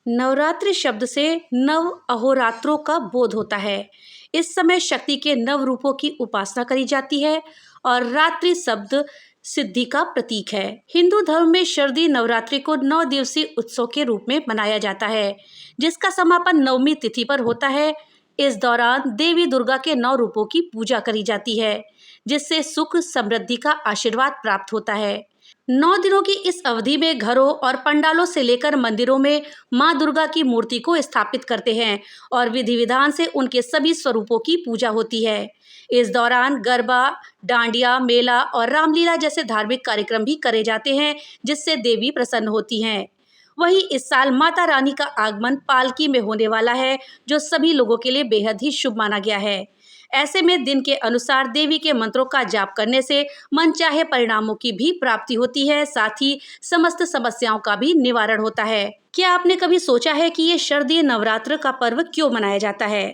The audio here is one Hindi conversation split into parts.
नवरात्रि शब्द से नव अहोरात्रों का बोध होता है। इस समय शक्ति के नव रूपों की उपासना करी जाती है और रात्रि शब्द सिद्धि का प्रतीक है। हिंदू धर्म में शारदीय नवरात्रि को 9 दिवसीय उत्सव के रूप में मनाया जाता है, जिसका समापन नवमी तिथि पर होता है। इस दौरान देवी दुर्गा के 9 रूपों की पूजा करी जाती है, जिससे सुख समृद्धि का आशीर्वाद प्राप्त होता है। 9 दिनों की इस अवधि में घरों और पंडालों से लेकर मंदिरों में मां दुर्गा की मूर्ति को स्थापित करते हैं और विधि विधान से उनके सभी स्वरूपों की पूजा होती है। इस दौरान गरबा, डांडिया, मेला और रामलीला जैसे धार्मिक कार्यक्रम भी करे जाते हैं, जिससे देवी प्रसन्न होती हैं। वहीं इस साल माता रानी का आगमन पालकी में होने वाला है, जो सभी लोगों के लिए बेहद ही शुभ माना गया है। ऐसे में दिन के अनुसार देवी के मंत्रों का जाप करने से मनचाहे परिणामों की भी प्राप्ति होती है, साथ ही समस्त समस्याओं का भी निवारण होता है। क्या आपने कभी सोचा है कि ये शारदीय नवरात्र का पर्व क्यों मनाया जाता है?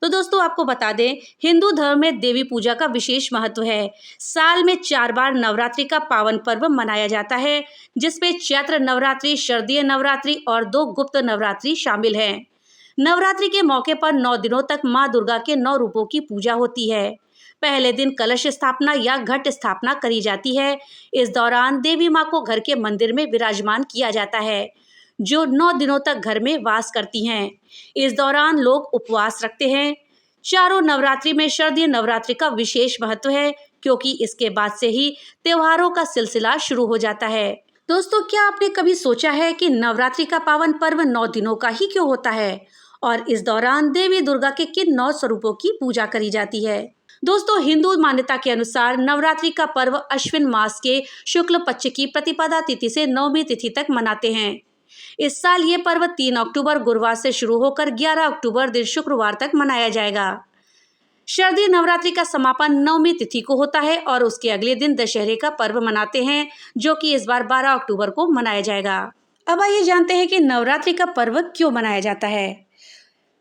तो दोस्तों, आपको बता दें, हिंदू धर्म में देवी पूजा का विशेष महत्व है। साल में 4 बार नवरात्रि का पावन पर्व मनाया जाता है, जिसमें चैत्र नवरात्रि, शारदीय नवरात्रि और 2 गुप्त नवरात्रि शामिल हैं। नवरात्रि के मौके पर 9 दिनों तक मां दुर्गा के 9 रूपों की पूजा होती है। पहले दिन कलश स्थापना या घट स्थापना करी जाती है। इस दौरान देवी मां को घर के मंदिर में विराजमान किया जाता है, जो 9 दिनों तक घर में वास करती हैं। इस दौरान लोग उपवास रखते हैं। चारों नवरात्रि में शारदीय नवरात्रि का विशेष महत्व है, क्योंकि इसके बाद से ही त्योहारों का सिलसिला शुरू हो जाता है। दोस्तों, क्या आपने कभी सोचा है कि नवरात्रि का पावन पर्व 9 दिनों का ही क्यों होता है और इस दौरान देवी दुर्गा के किन 9 स्वरूपों की पूजा करी जाती है? दोस्तों, हिंदू मान्यता के अनुसार नवरात्रि का पर्व अश्विन मास के शुक्ल पक्ष की प्रतिपदा तिथि से नवमी तिथि तक मनाते हैं। इस साल ये पर्व 3 अक्टूबर गुरुवार से शुरू होकर 11 अक्टूबर दिन शुक्रवार तक मनाया जाएगा। शारदीय नवरात्रि का समापन नवमी तिथि को होता है और उसके अगले दिन दशहरे का पर्व मनाते हैं, जो कि इस बार 12 अक्टूबर को मनाया जाएगा। अब आइए जानते हैं कि नवरात्रि का पर्व क्यों मनाया जाता है।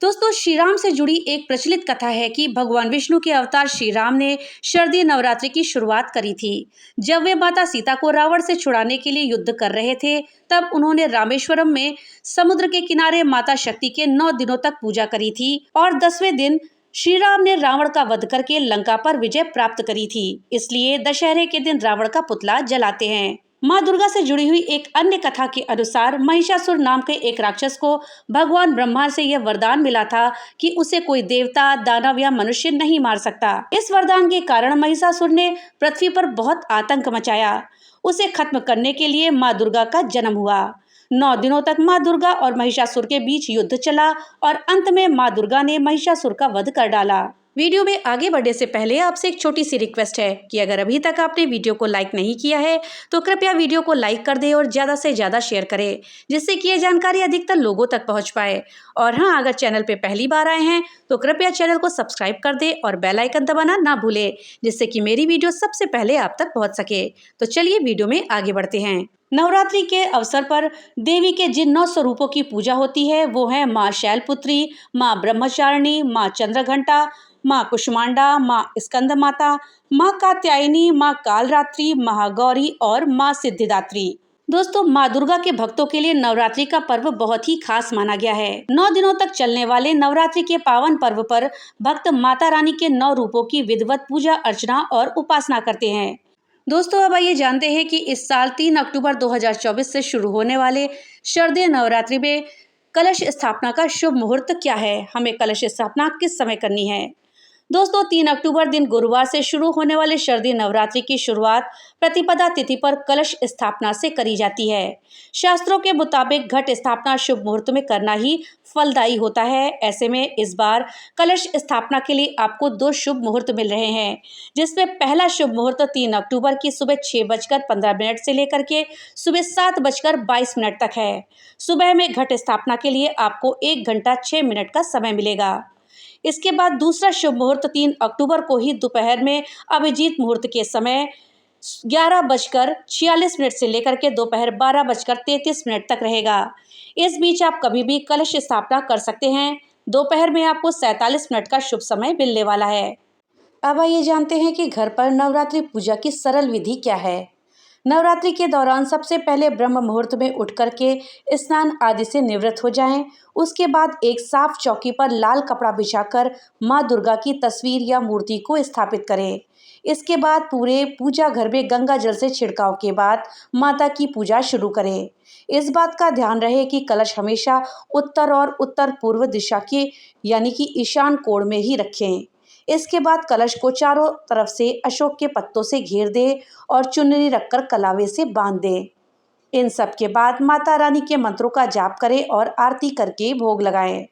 दोस्तों, श्री राम से जुड़ी एक प्रचलित कथा है कि भगवान विष्णु के अवतार श्री राम ने शारदीय नवरात्रि की शुरुआत करी थी। जब वे माता सीता को रावण से छुड़ाने के लिए युद्ध कर रहे थे, तब उन्होंने रामेश्वरम में समुद्र के किनारे माता शक्ति के 9 दिनों तक पूजा करी थी और 10वें दिन श्री राम ने रावण का वध करके लंका पर विजय प्राप्त करी थी। इसलिए दशहरे के दिन रावण का पुतला जलाते हैं। माँ दुर्गा से जुड़ी हुई एक अन्य कथा के अनुसार महिषासुर नाम के एक राक्षस को भगवान ब्रह्मा से यह वरदान मिला था कि उसे कोई देवता, दानव या मनुष्य नहीं मार सकता। इस वरदान के कारण महिषासुर ने पृथ्वी पर बहुत आतंक मचाया। उसे खत्म करने के लिए माँ दुर्गा का जन्म हुआ। 9 दिनों तक माँ दुर्गा और महिषासुर के बीच युद्ध चला और अंत में माँ दुर्गा ने महिषासुर का वध कर डाला। वीडियो में आगे बढ़ने से पहले आपसे एक छोटी सी रिक्वेस्ट है कि अगर अभी तक आपने वीडियो को लाइक नहीं किया है तो कृपया वीडियो को लाइक कर दें और ज़्यादा से ज़्यादा शेयर करें, जिससे कि ये जानकारी अधिकतर लोगों तक पहुंच पाए। और हाँ, अगर चैनल पे पहली बार आए हैं तो कृपया चैनल को सब्सक्राइब कर दें और बेल आइकन दबाना ना भूलें, जिससे कि मेरी वीडियो सबसे पहले आप तक पहुँच सके। तो चलिए वीडियो में आगे बढ़ते हैं। नवरात्रि के अवसर पर देवी के जिन 9 स्वरूपों की पूजा होती है वो है माँ शैलपुत्री, माँ ब्रह्मचारिणी, माँ चंद्रघंटा, माँ कुष्मांडा, माँ स्कंद माता, माँ कात्यायनी, माँ कालरात्रि, महागौरी और माँ सिद्धिदात्री। दोस्तों, माँ दुर्गा के भक्तों के लिए नवरात्रि का पर्व बहुत ही खास माना गया है। 9 दिनों तक चलने वाले नवरात्रि के पावन पर्व पर भक्त माता रानी के 9 रूपों की विधिवत पूजा अर्चना और उपासना करते हैं। दोस्तों, अब आइए जानते हैं कि इस साल 3 अक्टूबर 2024 से शुरू होने वाले शारदीय नवरात्रि में कलश स्थापना का शुभ मुहूर्त क्या है। हमें कलश स्थापना किस समय करनी है? दोस्तों, 3 अक्टूबर दिन गुरुवार से शुरू होने वाले शारदीय नवरात्रि की शुरुआत प्रतिपदा तिथि पर कलश स्थापना से करी जाती है। शास्त्रों के मुताबिक घट स्थापना शुभ मुहूर्त में करना ही फलदायी होता है। ऐसे में इस बार कलश स्थापना के लिए आपको 2 शुभ मुहूर्त मिल रहे हैं, जिसमें पहला शुभ मुहूर्त 3 अक्टूबर की सुबह 6:15 से लेकर के सुबह 7:22 तक है। सुबह में घट स्थापना के लिए आपको 1 घंटा 6 मिनट का समय मिलेगा। इसके बाद दूसरा शुभ मुहूर्त 3 अक्टूबर को ही दोपहर में अभिजीत मुहूर्त के समय 11:46 से लेकर के दोपहर 12:33 तक रहेगा। इस बीच आप कभी भी कलश स्थापना कर सकते हैं। दोपहर में आपको 47 मिनट का शुभ समय मिलने वाला है। अब आइए जानते हैं कि घर पर नवरात्रि पूजा की सरल विधि क्या है। नवरात्रि के दौरान सबसे पहले ब्रह्म मुहूर्त में उठ करके स्नान आदि से निवृत्त हो जाएं। उसके बाद एक साफ चौकी पर लाल कपड़ा बिछाकर माँ दुर्गा की तस्वीर या मूर्ति को स्थापित करें। इसके बाद पूरे पूजा घर में गंगा जल से छिड़काव के बाद माता की पूजा शुरू करें। इस बात का ध्यान रहे कि कलश हमेशा उत्तर और उत्तर पूर्व दिशा के यानी कि ईशान कोण में ही रखें। इसके बाद कलश को चारों तरफ से अशोक के पत्तों से घेर दे और चुनरी रखकर कलावे से बांध दे। इन सब के बाद माता रानी के मंत्रों का जाप करें और आरती करके भोग लगाएं।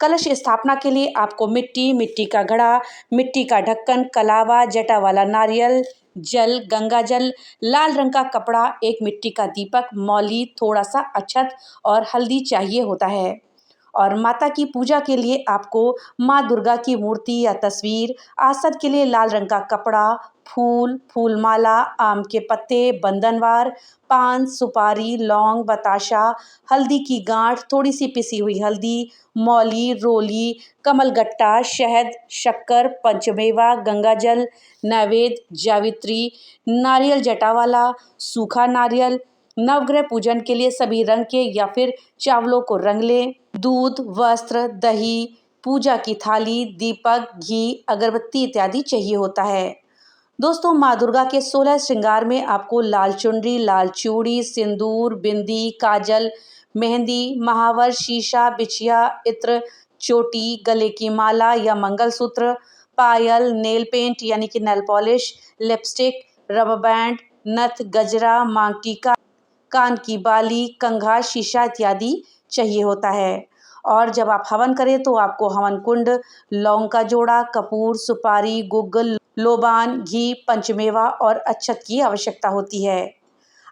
कलश स्थापना के लिए आपको मिट्टी का घड़ा, मिट्टी का ढक्कन, कलावा, जटा वाला नारियल, जल, गंगा जल, लाल रंग का कपड़ा, एक मिट्टी का दीपक, मौली, थोड़ा सा अक्षत और हल्दी चाहिए होता है। और माता की पूजा के लिए आपको माँ दुर्गा की मूर्ति या तस्वीर, आसन के लिए लाल रंग का कपड़ा, फूल, फूलमाला, आम के पत्ते, बंधनवार, पान, सुपारी, लौंग, बताशा, हल्दी की गांठ, थोड़ी सी पिसी हुई हल्दी, मौली, रोली, कमलगट्टा, शहद, शक्कर, पंचमेवा, गंगाजल, नैवेद्य, जावित्री, नारियल जटा वाला, सूखा नारियल। नवग्रह पूजन के लिए सभी रंग के या फिर चावलों को रंग लें। दूध, वस्त्र, दही, पूजा की थाली, दीपक, घी, अगरबत्ती इत्यादि चाहिए होता है। दोस्तों, माँ दुर्गा के 16 श्रृंगार में आपको लाल चुनरी, लाल चूड़ी, सिंदूर, बिंदी, काजल, मेहंदी, महावर, शीशा, बिछिया, इत्र, चोटी, गले की माला या मंगलसूत्र, पायल, नेल पेंट यानी कि nail polish, lipstick, rubber band, नथ, गजरा, मांग टीका, कान की बाली, कंघा, शीशा इत्यादि चाहिए होता है। और जब आप हवन करें तो आपको हवन कुंड, लौंग का जोड़ा, कपूर, सुपारी, गुग्गल, लोबान, घी, पंचमेवा और अक्षत की आवश्यकता होती है।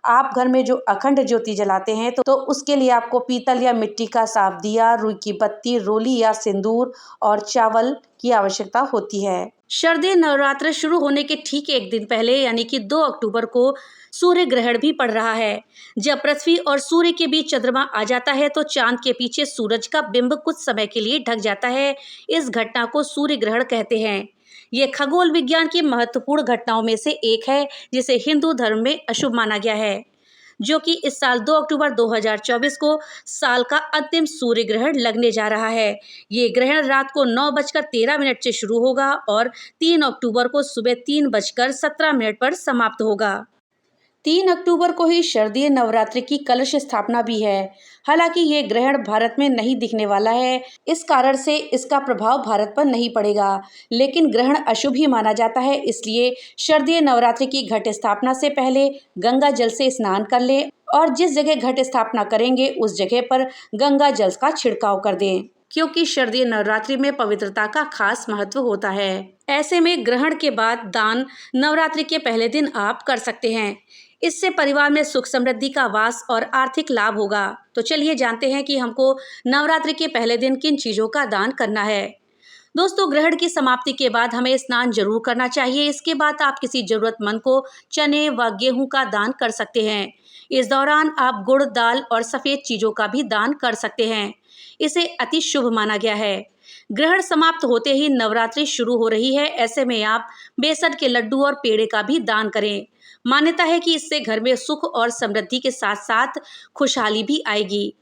आप घर में जो अखंड ज्योति जलाते हैं तो उसके लिए आपको पीतल या मिट्टी का साफ दिया, रुई की बत्ती, रोली या सिंदूर और चावल की आवश्यकता होती है। शारदीय नवरात्र शुरू होने के ठीक एक दिन पहले यानी कि 2 अक्टूबर को सूर्य ग्रहण भी पड़ रहा है। जब पृथ्वी और सूर्य के बीच चंद्रमा आ जाता है तो चांद के पीछे सूरज का बिंब कुछ समय के लिए ढक जाता है। इस घटना को सूर्य ग्रहण कहते हैं। ये खगोल विज्ञान की महत्वपूर्ण घटनाओं में से एक है जिसे हिंदू धर्म में अशुभ माना गया है, जो कि इस साल 2 अक्टूबर 2024 को साल का अंतिम सूर्य ग्रहण लगने जा रहा है। ये ग्रहण रात को 9:13 से शुरू होगा और 3 अक्टूबर को सुबह 3:17 पर समाप्त होगा। 3 अक्टूबर को ही शारदीय नवरात्रि की कलश स्थापना भी है। हालांकि ये ग्रहण भारत में नहीं दिखने वाला है, इस कारण से इसका प्रभाव भारत पर नहीं पड़ेगा, लेकिन ग्रहण अशुभ ही माना जाता है। इसलिए शारदीय नवरात्रि की घट स्थापना से पहले गंगा जल से स्नान कर लें और जिस जगह घट स्थापना करेंगे उस जगह पर गंगा जल का छिड़काव कर दें, क्योंकि शारदीय नवरात्रि में पवित्रता का खास महत्व होता है। ऐसे में ग्रहण के बाद दान नवरात्रि के पहले दिन आप कर सकते हैं। इससे परिवार में सुख समृद्धि का वास और आर्थिक लाभ होगा। तो चलिए जानते हैं कि हमको नवरात्रि के पहले दिन किन चीज़ों का दान करना है। दोस्तों, ग्रहण की समाप्ति के बाद हमें स्नान जरूर करना चाहिए। इसके बाद आप किसी जरूरतमंद को चने व गेहूं का दान कर सकते हैं। इस दौरान आप गुड़, दाल और सफ़ेद चीज़ों का भी दान कर सकते हैं। इसे अति शुभ माना गया है। ग्रहण समाप्त होते ही नवरात्रि शुरू हो रही है। ऐसे में आप बेसन के लड्डू और पेड़े का भी दान करें। मान्यता है कि इससे घर में सुख और समृद्धि के साथ साथ खुशहाली भी आएगी।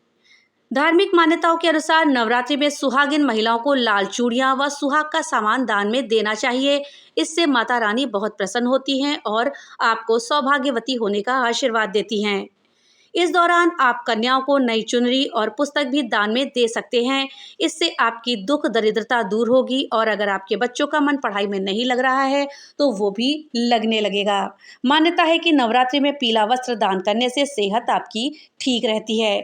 धार्मिक मान्यताओं के अनुसार नवरात्रि में सुहागिन महिलाओं को लाल चूड़ियां व सुहाग का सामान दान में देना चाहिए। इससे माता रानी बहुत प्रसन्न होती हैं और आपको सौभाग्यवती होने का आशीर्वाद देती हैं। इस दौरान आप कन्याओं को नई चुनरी और पुस्तक भी दान में दे सकते हैं। इससे आपकी दुख दरिद्रता दूर होगी और अगर आपके बच्चों का मन पढ़ाई में नहीं लग रहा है तो वो भी लगने लगेगा। मान्यता है कि नवरात्रि में पीला वस्त्र दान करने से सेहत आपकी ठीक रहती है।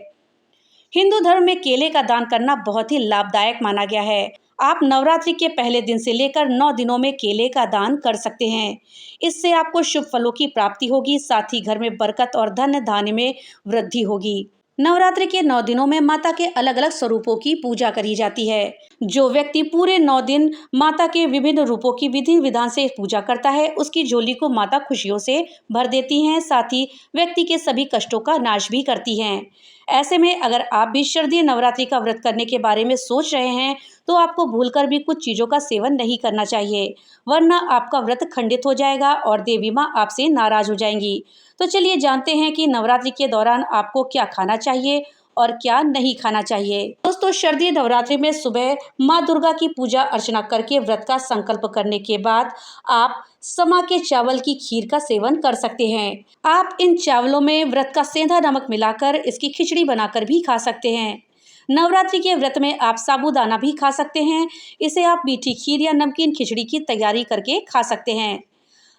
हिंदू धर्म में केले का दान करना बहुत ही लाभदायक माना गया है। आप नवरात्रि के पहले दिन से लेकर 9 दिनों में केले का दान कर सकते हैं। इससे आपको शुभ फलों की प्राप्ति होगी, साथ ही घर में बरकत और धन धान्य में वृद्धि होगी। नवरात्रि के 9 दिनों में माता के अलग अलग स्वरूपों की पूजा करी जाती है। जो व्यक्ति पूरे 9 दिन माता के विभिन्न रूपों की विधि विधान से पूजा करता है उसकी झोली को माता खुशियों से भर देती हैं, साथ ही व्यक्ति के सभी कष्टों का नाश भी करती हैं। ऐसे में अगर आप भी शारदीय नवरात्रि का व्रत करने के बारे में सोच रहे हैं तो आपको भूलकर भी कुछ चीज़ों का सेवन नहीं करना चाहिए, वरना आपका व्रत खंडित हो जाएगा और देवी माँ आपसे नाराज हो जाएंगी। तो चलिए जानते हैं कि नवरात्रि के दौरान आपको क्या खाना चाहिए और क्या नहीं खाना चाहिए। दोस्तों, शारदीय नवरात्रि में सुबह माँ दुर्गा की पूजा अर्चना करके व्रत का संकल्प करने के बाद आप समा के चावल की खीर का सेवन कर सकते हैं। आप इन चावलों में व्रत का सेंधा नमक मिलाकर इसकी खिचड़ी बनाकर भी खा सकते हैं। नवरात्रि के व्रत में आप साबूदाना भी खा सकते हैं। इसे आप मीठी खीर या नमकीन खिचड़ी की तैयारी करके खा सकते हैं।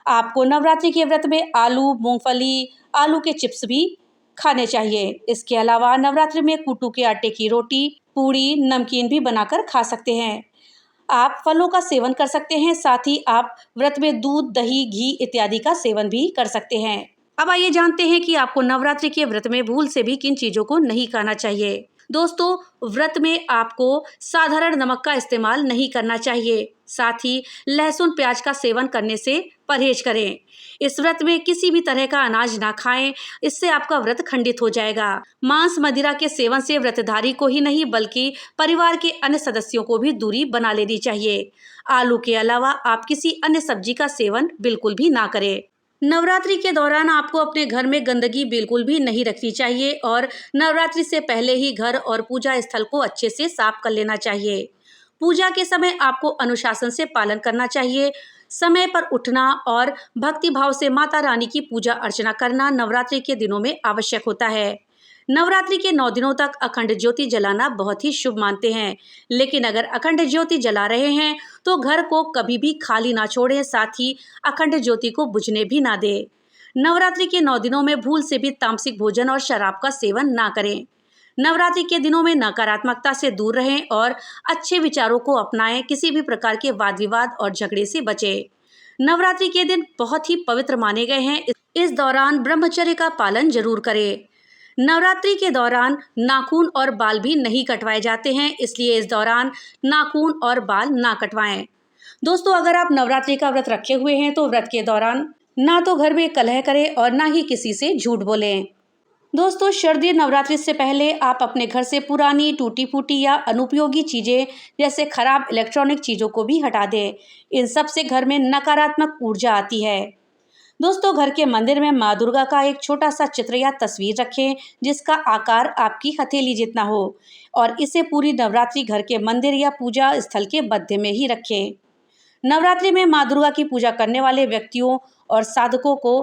आपको नवरात्रि के व्रत में आलू, मूंगफली, आलू के चिप्स भी खाने चाहिए। इसके अलावा नवरात्रि में कूटू के आटे की रोटी, पूड़ी, नमकीन भी बनाकर खा सकते हैं। आप फलों का सेवन कर सकते हैं, साथ ही आप व्रत में दूध, दही, घी इत्यादि का सेवन भी कर सकते हैं। अब आइए जानते हैं कि आपको नवरात्रि के व्रत में भूल से भी किन चीजों को नहीं खाना चाहिए। दोस्तों, व्रत में आपको साधारण नमक का इस्तेमाल नहीं करना चाहिए। साथ ही लहसुन, प्याज का सेवन करने से परहेज करें। इस व्रत में किसी भी तरह का अनाज ना खाएं, इससे आपका व्रत खंडित हो जाएगा। मांस, मदिरा के सेवन से व्रतधारी को ही नहीं बल्कि परिवार के अन्य सदस्यों को भी दूरी बना लेनी चाहिए। आलू के अलावा आप किसी अन्य सब्जी का सेवन बिल्कुल भी ना करें। नवरात्रि के दौरान आपको अपने घर में गंदगी बिल्कुल भी नहीं रखनी चाहिए और नवरात्रि से पहले ही घर और पूजा स्थल को अच्छे से साफ कर लेना चाहिए। पूजा के समय आपको अनुशासन से पालन करना चाहिए। समय पर उठना और भक्ति भाव से माता रानी की पूजा अर्चना करना नवरात्रि के दिनों में आवश्यक होता है। नवरात्रि के 9 दिनों तक अखंड ज्योति जलाना बहुत ही शुभ मानते हैं, लेकिन अगर अखंड ज्योति जला रहे हैं तो घर को कभी भी खाली ना छोड़ें, साथ ही अखंड ज्योति को बुझने भी ना दें। नवरात्रि के 9 दिनों में भूल से भी तामसिक भोजन और शराब का सेवन ना करें। नवरात्रि के दिनों में नकारात्मकता से दूर रहें और अच्छे विचारों को अपनाएं। किसी भी प्रकार के वाद विवाद और झगड़े से बचें। नवरात्रि के दिन बहुत ही पवित्र माने गए हैं। इस दौरान ब्रह्मचर्य का पालन जरूर करें। नवरात्रि के दौरान नाखून और बाल भी नहीं कटवाए जाते हैं, इसलिए इस दौरान नाखून और बाल ना कटवाएं। दोस्तों, अगर आप नवरात्रि का व्रत रखे हुए हैं तो व्रत के दौरान ना तो घर में कलह करें और ना ही किसी से झूठ बोलें। दोस्तों, शारदीय नवरात्रि से पहले आप अपने घर से पुरानी, टूटी फूटी या अनुपयोगी चीजें जैसे खराब इलेक्ट्रॉनिक चीजों को भी हटा दें। इन सब से घर में नकारात्मक ऊर्जा आती है। दोस्तों, घर के मंदिर में माँ दुर्गा का एक छोटा सा चित्र या तस्वीर रखें जिसका आकार आपकी हथेली जितना हो और इसे पूरी नवरात्रि घर के मंदिर या पूजा स्थल के मध्य में ही रखें। नवरात्रि में माँ दुर्गा की पूजा करने वाले व्यक्तियों और साधकों को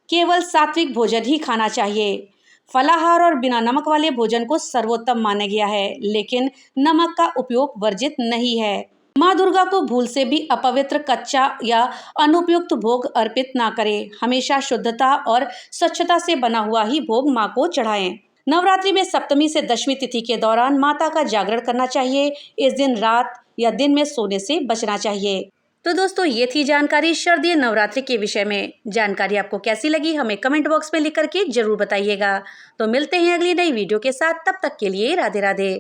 केवल सात्विक भोजन ही खाना चाहिए। फलाहार और बिना नमक वाले भोजन को सर्वोत्तम माना गया है, लेकिन नमक का उपयोग वर्जित नहीं है। माँ दुर्गा को भूल से भी अपवित्र, कच्चा या अनुपयुक्त भोग अर्पित ना करें। हमेशा शुद्धता और स्वच्छता से बना हुआ ही भोग माँ को चढ़ाएं। नवरात्रि में सप्तमी से दशमी तिथि के दौरान माता का जागरण करना चाहिए। इस दिन रात या दिन में सोने से बचना चाहिए। तो दोस्तों, ये थी जानकारी शारदीय नवरात्रि के विषय में। जानकारी आपको कैसी लगी हमें कमेंट बॉक्स में लिख करके जरूर बताइएगा। तो मिलते हैं अगली नई वीडियो के साथ, तब तक के लिए राधे राधे।